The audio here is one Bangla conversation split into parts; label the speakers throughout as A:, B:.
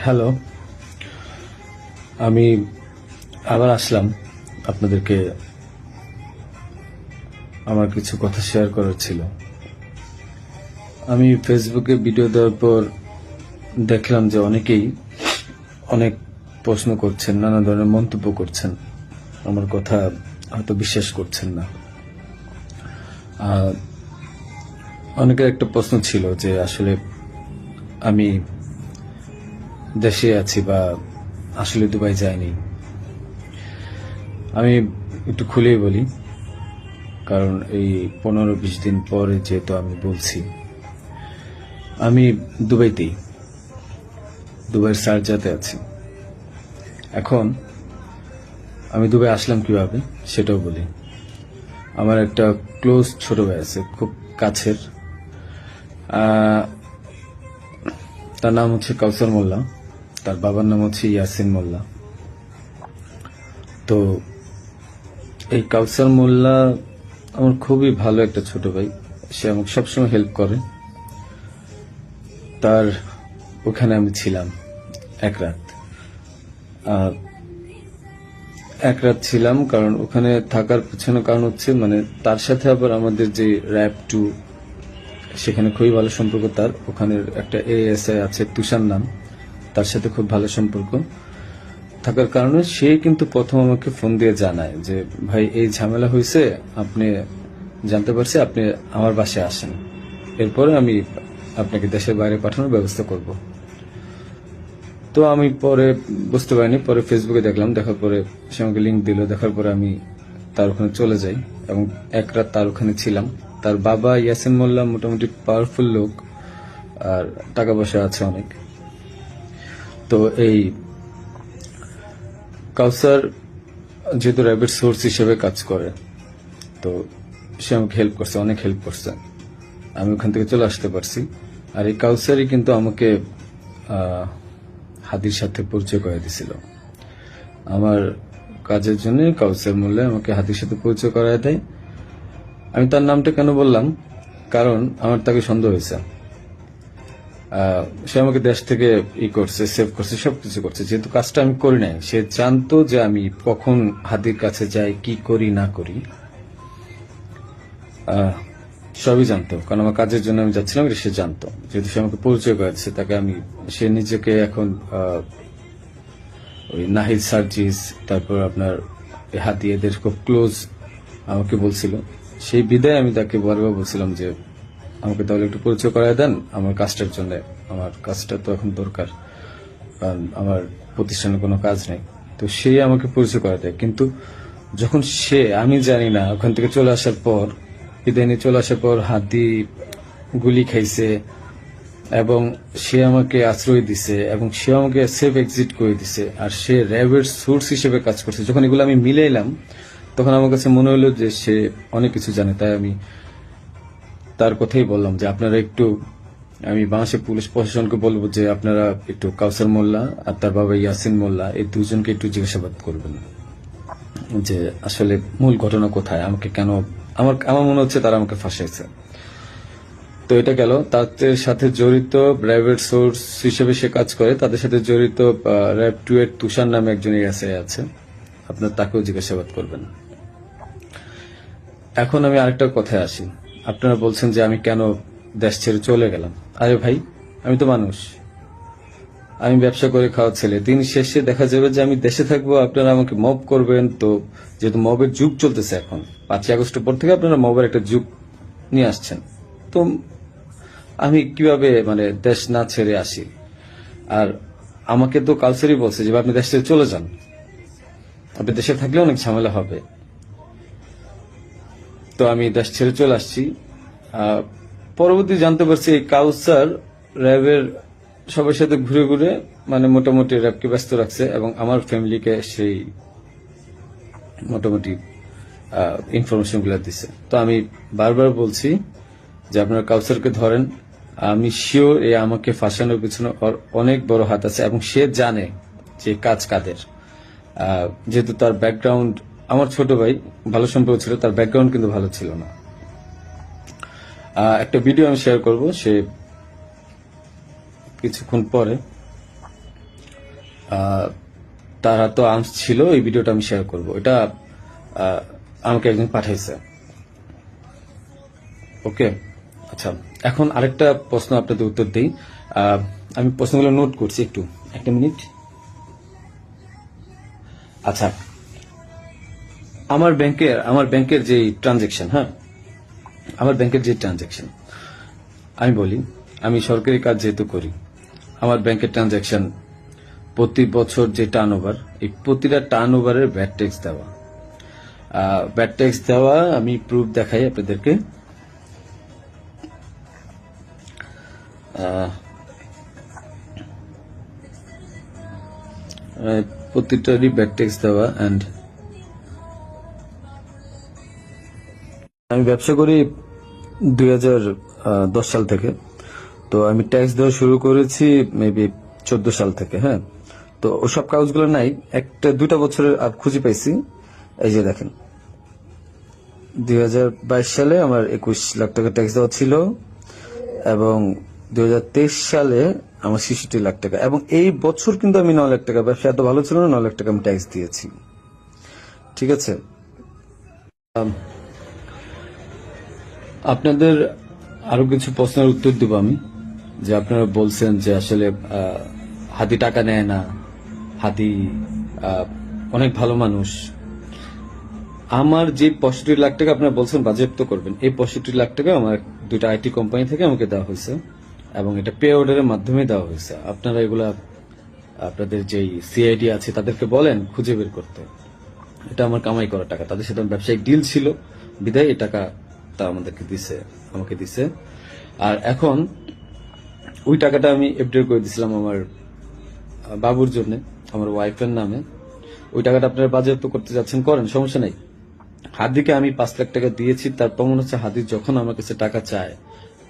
A: হ্যালো, আমি আবার আসলাম আপনাদেরকে আমার কিছু কথা শেয়ার করার ছিল। আমি ফেসবুকে ভিডিও দেওয়ার পর দেখলাম যে অনেকেই অনেক প্রশ্ন করছেন, নানা ধরনের মন্তব্য করছেন, আমার কথা হয়তো বিশ্বাস করছেন না। অনেকের একটা প্রশ্ন ছিল যে আসলে আমি দেশে আছি বা আসলে দুবাই যাইনি। আমি একটু খুলেই বলি, কারণ এই 15-20 দিন পরে যেহেতু আমি বলছি, আমি দুবাইয়ের শারজাতে আছি। এখন আমি দুবাই আসলাম কিভাবে সেটাও বলি। আমার একটা ক্লোজ ছোট ভাই আছে, খুব কাছের। তার নাম হচ্ছে কাউসার মোল্লা, তার বাবার নাম হচ্ছে ইয়াসিন মোল্লা। তো এই কাউসার মোল্লা আমার খুবই ভালো একটা ছোট ভাই, সে আমাকে সবসময় হেল্প করে। তার ওখানে আমি ছিলাম এক রাত ছিলাম, কারণ ওখানে থাকার পিছনে কারণ হচ্ছে মানে তার সাথে আবার আমাদের যে র্যাব 2 সেখানে খুবই ভালো সম্পর্ক। তার ওখানের একটা এএসআই আছে তুষার নাম, তার সাথে খুব ভালো সম্পর্ক থাকার কারণে সে কিন্তু প্রথম আমাকে ফোন দিয়ে জানায় যে ভাই এই ঝামেলা হয়েছে, আপনি জানতে পারছি, আপনি আমার বাসায় আসেন, এরপরে আমি আপনাকে দেশের বাইরে পাঠানোর ব্যবস্থা করব। তো আমি পরে বুঝতে পারিনি, পরে ফেসবুকে দেখলাম, দেখার পরে সে আমাকে লিঙ্ক দিল, দেখার পরে আমি তার ওখানে চলে যাই এবং এক রাত তার ওখানে ছিলাম। তার বাবা ইয়াসিন মোল্লা মোটামুটি পাওয়ারফুল লোক, আর টাকা পয়সা আছে অনেক। তো এই কাউসার যেহেতু র্যাবের সোর্স হিসেবে কাজ করে, তো সে আমাকে হেল্প করছে, অনেক হেল্প করছে, আমি ওখান থেকে চলে আসতে পারছি। আর এই কাউসারই কিন্তু আমাকে হাদির সাথে পরিচয় করে দিছিল। আমার কাজের জন্য কাউসার মোল্লা আমাকে হাদির সাথে পরিচয় করায় দেয়। আমি তার নামটা কেন বললাম, কারণ আমার তাকে সন্দেহ হয়েছে। সে আমাকে দেশ থেকে করছে, সেভ করছে, সবকিছু করছে। যেহেতু কাজটা আমি করি নাই, সে জানতো যে আমি কখন হাদির কাছে যাই, কি করি না করি, সবই জানতো। কারণ আমার কাজের জন্য আমি যাচ্ছিলাম, সে জানতো। যেহেতু সে আমাকে পরিচয় করেছে, তাকে আমি, সে নিজেকে এখন ওই নাহিদ সার্জিস, তারপর আপনার হাদি, এদের খুব ক্লোজ আমাকে বলছিল। সেই বিদায় আমি তাকে বারবার বলছিলাম যে আমাকে তাহলে একটু পরিচয় করায় দেন আমার কাজটার জন্য, আমার কাজটা তো এখন দরকার, কারণ আমার প্রতিষ্ঠানে কোনো কাজ নেই। তো সে আমাকে পরিচয় করায় দেয়, কিন্তু যখন সে, আমি জানি না, ওখান থেকে চলে আসার পর, বিদায় নিয়ে চলে আসার পর হাদি গুলি খাইছে এবং সে আমাকে আশ্রয় দিছে এবং সে আমাকে সেফ এক্সিট করে দিছে, আর সে র্যাবের সোর্স হিসেবে কাজ করছে। যখন এগুলো আমি মিলাইলাম, তখন আমার কাছে মনে হলো যে সে অনেক কিছু জানে। তাই আমি তার কথাই বললাম যে আপনারা একটু, আমি বাংলাদেশের পুলিশ প্রশাসনকে বলবো যে আপনারা একটু কাউসার মোল্লা আর তার বাবা ইয়াসিন মোল্লা, এই দুজনকে একটু জিজ্ঞাসাবাদ করবেন যে আসলে মূল ঘটনা কোথায়, আমাকে কেন, আমার মনে হচ্ছে তারা আমাকে ফাঁসাইছে। তো এটা গেল। তাদের সাথে জড়িত র্যাবের সোর্স হিসেবে সে কাজ করে, তাদের সাথে জড়িত র্যাব 2 এর তুষার নামে একজন এসআই আছে, আপনার তাকেও জিজ্ঞাসাবাদ করবেন। এখন আমি আরেকটা কথায় আসি। আপনারা বলছেন যে আমি কেন দেশ ছেড়ে চলে গেলাম। আরে ভাই, আমি তো মানুষ, আমি ব্যবসা করে খাওয়া ছেলে। দিন শেষে দেখা যাবে যে আমি দেশে থাকবো, আপনারা আমাকে মব করবেন। তো যেহেতু মবের যুগ চলতেছে এখন, 5ই আগস্টের পর থেকে আপনারা মবের একটা যুগ নিয়ে আসছেন, তো আমি কিভাবে মানে দেশ না ছেড়ে আসি? আর আমাকে তো কালচারই বলছে যে আপনি দেশ ছেড়ে চলে যান, আপনি দেশে থাকলে অনেক ঝামেলা হবে। তো আমি দেশ ছেড়ে চলে আসছি। পরবর্তী জানতে পারছি এই কাউসার র্যাবের সবার সাথে ঘুরে ঘুরে মানে মোটামুটি র্যাবকে ব্যস্ত রাখছে এবং আমার ফ্যামিলিকে সেই মোটামুটি ইনফরমেশন গুলো দিচ্ছে। তো আমি বারবার বলছি যে আপনারা কাউসারকে ধরেন। আমি শিওর এ আমাকে ফাঁসানোর পিছনে অনেক বড় হাত আছে এবং সে জানে যে কাজ কাদের। যেহেতু তার ব্যাকগ্রাউন্ড, আমার ছোট ভাই ভালো সম্পর্ক ছিল, তার ব্যাকগ্রাউন্ড কিন্তু ভালো ছিল না। একটা ভিডিও আমি শেয়ার করব, সে কিছুক্ষণ পরে আহ, তার তো আর্মস ছিল, এই ভিডিওটা আমি শেয়ার করব। এটা আহ, আমাকে একজন পাঠাইছে। ওকে, আচ্ছা, এখন আরেকটা প্রশ্ন আপনাদের উত্তর দিই। আমি প্রশ্নগুলো নোট করছি, একটু একটা মিনিট। আচ্ছা, আমার ব্যাংকের যে ট্রানজেকশন, হ্যাঁ, আমার ব্যাংকের যে ট্রানজেকশন আমি বলি, আমি সরকারি কাজ যেহেতু করি, আমার ব্যাংকের ট্রানজেকশন প্রতি বছর যে টার্নওভার, এই প্রতিটা টার্নওভারের ভ্যাট ট্যাক্স দেওয়া, আমি প্রুফ দেখাই আপনাদেরকে। আহ, প্রতিটারই ভ্যাট ট্যাক্স দেওয়া। অ্যান্ড আমি ব্যবসা করি 2010 সাল থেকে। তো আমি ট্যাক্স দেওয়া শুরু করেছি মেবি 14 সাল থেকে। হ্যাঁ, তো ওসব কাগজগুলো নাই, একটা দুইটা বছরের খুঁজে পাইছি। এই যে দেখেন, 2022 সালে আমার 21 লাখ টাকা ট্যাক্স দেওয়া ছিল, এবং 2023 সালে আমার 66 লাখ টাকা, এবং এই বছর কিন্তু আমি 9 লাখ টাকা, ব্যবসা এত ভালো ছিল না, 9 লাখ টাকা আমি ট্যাক্স দিয়েছি। ঠিক আছে, আপনাদের আরো কিছু প্রশ্নের উত্তর দিব আমি। যে আপনারা বলছেন যে আসলে হাদি টাকা নেয় না, হাদি অনেক ভালো মানুষ। আমার যে 65 লাখ টাকা আপনারা বলছেন বাজেয়াপ্ত করবেন, এই 65 লাখ টাকা আমার দুইটা আইটি কোম্পানি থেকে আমাকে দেওয়া হয়েছে, এবং এটা পে অর্ডারের মাধ্যমে দেওয়া হয়েছে। আপনারা এগুলা আপনাদের যেই সিআইডি আছে তাদেরকে বলেন খুঁজে বের করতে। এটা আমার কামাই করা টাকা, তাদের সাথে ব্যবসায়িক ডিল ছিল, বিদায় এই টাকা তা আমাকে দিছে। আর এখন ওই টাকাটা আমি এফডিআর করে দিছিলাম আমার বাবুর জন্য, আমার ওয়াইফের নামে। ওই টাকাটা আপনারা বাজেয়াপ্ত করতে যাচ্ছেন, করেন, সমস্যা নাই। হাদিকে আমি 5 লাখ টাকা দিয়েছি, তার প্রমাণ হচ্ছে হাদি যখন আমার কাছে টাকা চায়,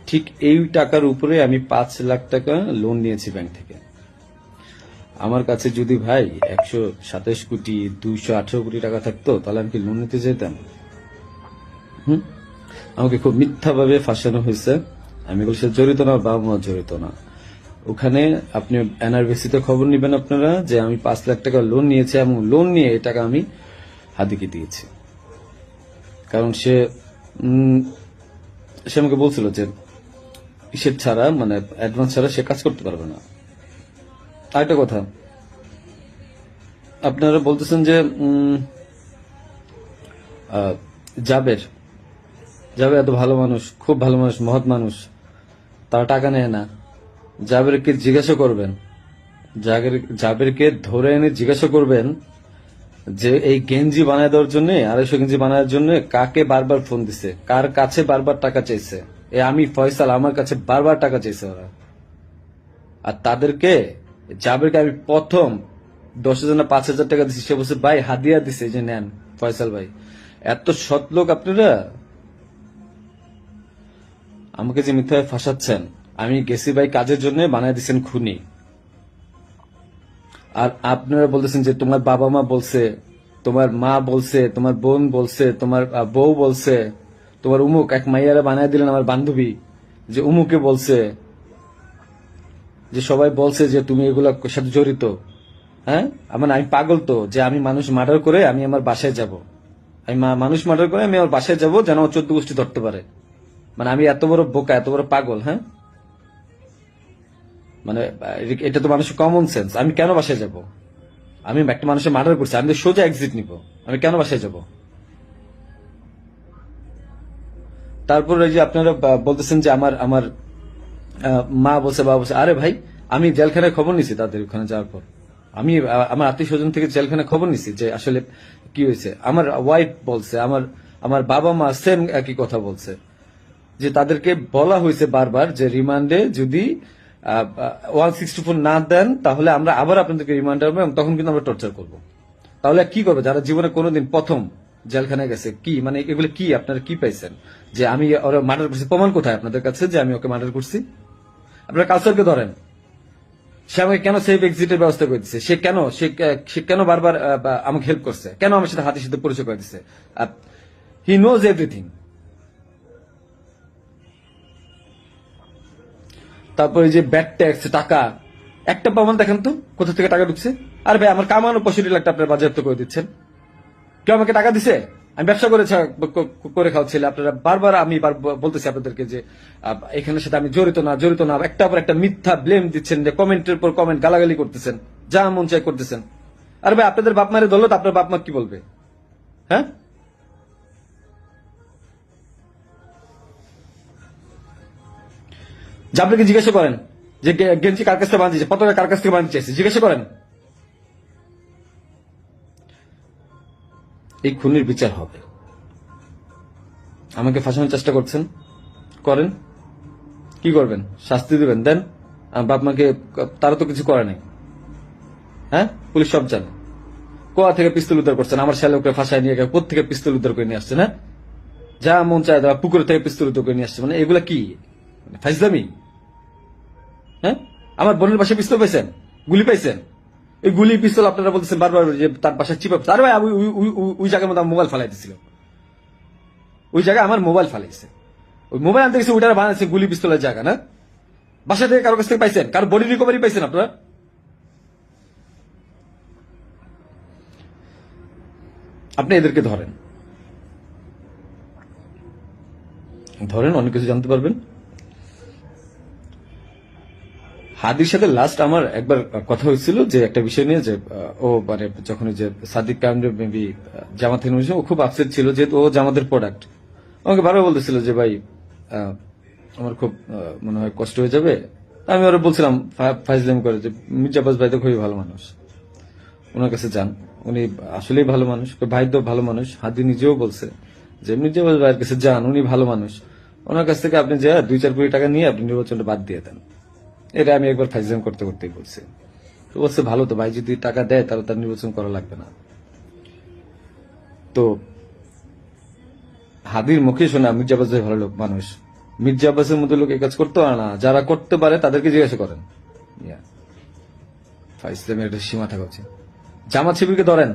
A: ঠিক এই টাকার উপরে আমি 5 লাখ টাকা লোন নিয়েছি ব্যাংক থেকে। আমার কাছে যদি ভাই 127,218,কোটি টাকা থাকতো, তাহলে আমি কি লোন নিতে যেতাম? আমাকে খুব মিথ্যাভাবে ফাঁসানো হয়েছে। আমি এগুলোর সাথে জড়িত না, বাবা মা জড়িত না। ওখানে আপনি এনআরবিসিতে খবর নিবেন আপনারা, যে আমি 5 লাখ টাকা লোন নিয়েছি, এবং লোন নিয়ে এই টাকা আমি হাদিকে দিয়েছি। কারণ সে আমাকে বলছিল যে ইসের ছাড়া, মানে অ্যাডভান্স ছাড়া সে কাজ করতে পারবে না। আরেকটা কথা, আপনারা বলতেছেন যে জাবের জাবের এত ভালো মানুষ, খুব ভালো মানুষ, মহৎ মানুষ, তারা টাকা নেয় না। জাবেরকে জিজ্ঞাসা করবেন, জাবেরকে ধরে এনে জিজ্ঞাসা করবেন যে এই গেঞ্জি বানায় দেওয়ার জন্য, 250 গেঞ্জি বানানোর জন্য কাকে বারবার ফোন দিছে, কার কাছে বারবার টাকা চাইছে। আমি ফয়সাল, আমার কাছে বারবার টাকা চাইছে ওরা। আর তাদেরকে, জাবেরকে আমি প্রথম 10,000 না 5,000 টাকা দিছি, সে বলছে ভাই হাদিয়া দিছে, যে নেন ফয়সাল ভাই। এত সৎ লোক আপনারা। আমাকে যে মিথ্যায় ফাঁসাচ্ছেন, আমি গেছি ভাই কাজের জন্য, বানায় দিচ্ছেন খুনি। আর আপনারা বলতেছেন যে তোমার বাবা মা বলছে, তোমার মা বলছে, তোমার বোন বলছে, তোমার বউ বলছে, তোমার উমুক এক মাইয়ারা বানায় দিলেন আমার বান্ধবী, যে উমুকে বলছে, যে সবাই বলছে যে তুমি এগুলোর সাথে জড়িত। হ্যাঁ, আমি পাগল তো, যে আমি মানুষ মার্ডার করে আমি আমার বাসায় যাব, আমি মানুষ মার্ডার করে আমি আমার বাসায় যাব, যেন 14 গোষ্ঠী ধরতে পারে। মানে আমি এত বড় বোকা, এত বড় পাগল? হ্যাঁ, মানে এটা তো মানুষের কমন সেন্স। আমি কেন বাসায় যাব? আমি একটা মানুষের মার্ডার করছি, আমি তো সোজা এক্সিট নিব, আমি কেন বাসায় যাব? তারপর এই যে আপনারা বলতেছেন যে আমার আমার মা বলছে, বাবা বলছে। আরে ভাই, আমি জেলখানায় খবর নিছি তাদের ওখানে যাওয়ার পর। আমি আমার আত্মীয় স্বজন থেকে জেলখানায় খবর নিছি যে আসলে কি হয়েছে। আমার ওয়াইফ বলছে, আমার আমার বাবা মা সেম একই কথা বলছে, যে তাদেরকে বলা হয়েছে বারবার যে রিমান্ডে যদি 164 না দেন, তাহলে আমরা আবার আপনাদেরকে রিমান্ড করবো, এবং তখন কিন্তু আমরা টর্চার করব। তাহলে কি করবে যারা জীবনে কোনোদিন প্রথম জেলখানায় গেছে? কি মানে এগুলো কি আপনারা কি পাইছেন? যে আমি ওরা মার্ডার করছি, প্রমাণ কোথায় আপনাদের কাছে যে আমি ওকে মার্ডার করছি? আপনারা কালচারকে ধরেন। সে আমাকে কেন সেফ এক্সিটের ব্যবস্থা করে দিচ্ছে? সে কেন বারবার আমাকে হেল্প করছে? কেন আমার সাথে হাতের সাথে পরিচয় করে দিচ্ছে? He knows everything. তারপরে যে ব্যাড ট্যাক্স টাকা, একটা প্রমাণ দেখেন তো কোথা থেকে টাকা ঢুকছে। আর ভাই আমার কামানো 65 লাখ টাকা আপনার বাজেয়াপ্ত করে দিচ্ছেন। কেউ আমাকে টাকা দিছে? আমি ব্যবসা করে খাওয়াচ্ছিল। আপনারা বারবার আমি বলতেছি আপনাদেরকে যে এখানের সাথে আমি জড়িত না, একটা পর একটা মিথ্যা ব্লেম দিচ্ছেন, যে কমেন্টের পর কমেন্ট গালাগালি করতেছেন, যা মন চাই করতেছেন। আর ভাই আপনাদের বাপ মারে ধরলো তো আপনার বাপ মা কি বলবে? হ্যাঁ, যে আপনাকে জিজ্ঞাসা করেন যে গেঞ্জি কার কাছ থেকে বাঁধিয়েছে, পতাকা কার কাছ থেকে বাঁধতে চাইছে, জিজ্ঞাসা করেন। এই খুনির বিচার হবে। আমাকে ফাঁসানোর চেষ্টা করছেন, করেন, কি করবেন? শাস্তি দিবেন, দেন। আমার বাপ মাকে তারা তো কিছু করে নাই। হ্যাঁ, পুলিশ সব জানে। কোয়া থেকে পিস্তল উদ্ধার করছেন, আমার শ্যালককে ফাঁসায় নিয়ে গেছে, কোথা থেকে পিস্তল উদ্ধার করে নিয়ে আসছে না? যা মন চায় দেওয়া, পুকুর থেকে পিস্তল উদ্ধার করে নিয়ে আসছে, মানে এগুলা কি ফাইজলামি? হ্যাঁ, আমার বোনের বাসায় পিস্তল পাইছেন, গুলি পাইছেন। এই গুলি পিস্তল আপনারা বলতেছেন বারবার যে তার বাসায় চিপা। আরে ভাই ওই জায়গার মধ্যে মোবাইল ফালাই দিছিল, ওই জায়গায় আমার মোবাইল ফালাইছে। ওই মোবাইল আনতে গেছে, ওইটা বানাইছে গুলি পিস্তলের জায়গা না? বাসা থেকে কারো কাছ থেকে পাইছেন? কারো বডি রিকভারি পাইছেন আপনারা? আপনি এদেরকে ধরেন, অনেক কিছু জানতে পারবেন। হাদির সাথে লাস্ট আমার একবার কথা হয়েছিল যে একটা বিষয় নিয়ে, যে ও মানে যখন যে সাদিক কামরে মেবি জামাত থেকে নিয়েছে, ও খুব আপসেট ছিল যেহেতু ও জামাতের প্রোডাক্ট। আমাকে বারবার বলতেছিল যে ভাই আমার খুব মনে হয় কষ্ট হয়ে যাবে। আমি ওরা বলছিলাম ফাইজলাম করে যে মির্জাবাজ ভাই তো খুবই ভালো মানুষ, ওনার কাছে যান, উনি আসলেই ভালো মানুষ। ভাই তো ভালো মানুষ, হাদি নিজেও বলছে যে মির্জাবাজ ভাইয়ের কাছে যান, উনি ভালো মানুষ, ওনার কাছ থেকে আপনি যা 2-4 কোটি টাকা নিয়ে আপনি নির্বাচনটা বাদ দিয়ে দেন। এটা আমি একবার ফাইজলাম করতেই বলছি। তো বলছে ভালো, তো ভাই যদি টাকা দেয় তাহলে তার নির্বাচন করা লাগবে না। তো হাদির মুখে শোনা মির্জাবাজ ভাই ভালো লোক মানুষ, মির্জা আব্বাসের মতো লোক এই কাজ করতে পারে না। যারা করতে পারে তাদেরকে জিজ্ঞাসা করেন। ফাইজলামের একটা সীমা থাকা উচিত। জামাত শিবিরকে ধরেন,